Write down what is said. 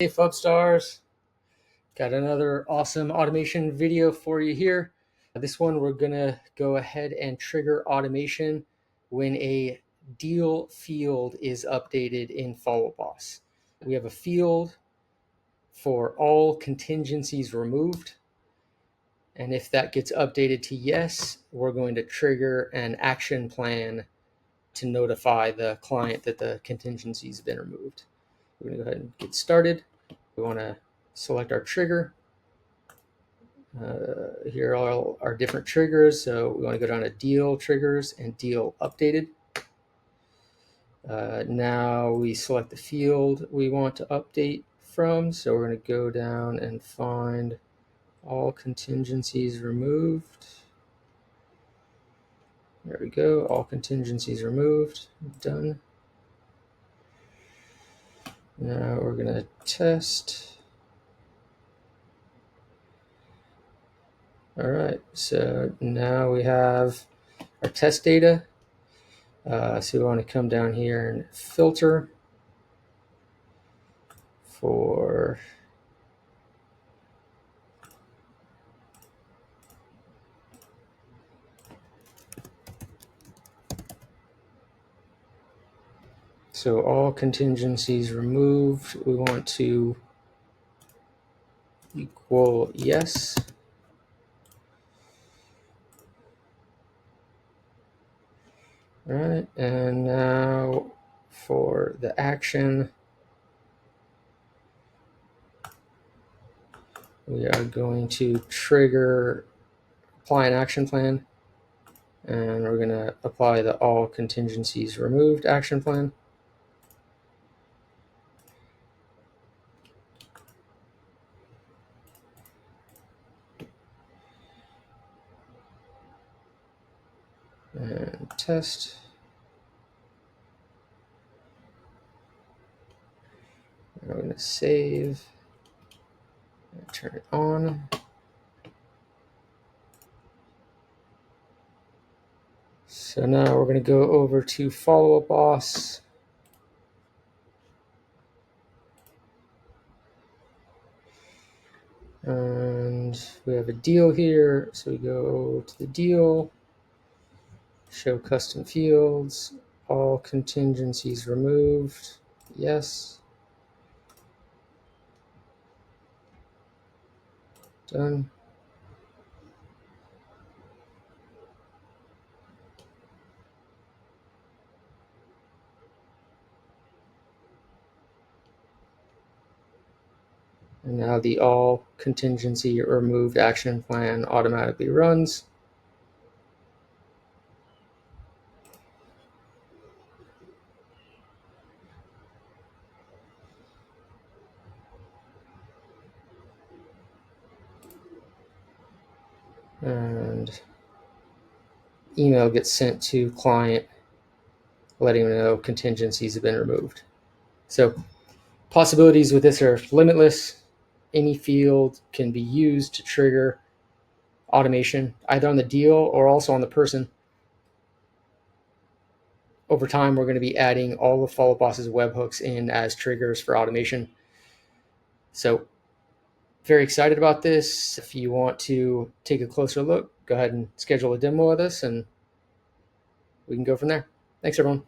Hey Fub Stars, got another awesome automation video for you here. This one we're gonna go ahead and trigger automation when a deal field is updated in Follow Boss. We have a field for all contingencies removed, and if that gets updated to yes, we're going to trigger an action plan to notify the client that the contingencies have been removed. We're gonna go ahead and get started. We want to select our trigger. Here are all our different triggers. So we want to go down to deal triggers and deal updated. Now we select the field we want to update from. So we're going to go down and find all contingencies removed. There we go. All contingencies removed. Done. Now we're going to test. All right. So now we have our test data. So we want to come down here and filter for so all contingencies removed. We want to equal yes. All right, and now for the action, we are going to trigger apply an action plan, and we're going to apply the all contingencies removed action plan. And test. We're going to save and turn it on. So now we're going to go over to Follow Boss. And we have a deal here. So we go to the deal, show custom fields, all contingencies removed. Yes. Done. And now the all contingency removed action plan automatically runs. And email gets sent to client letting them know contingencies have been removed. So possibilities with this are limitless. Any field can be used to trigger automation, either on the deal or also on the person. Over time, we're going to be adding all of Follow Boss's webhooks in as triggers for automation. So very excited about this. If you want to take a closer look, go ahead and schedule a demo with us and we can go from there. Thanks, everyone.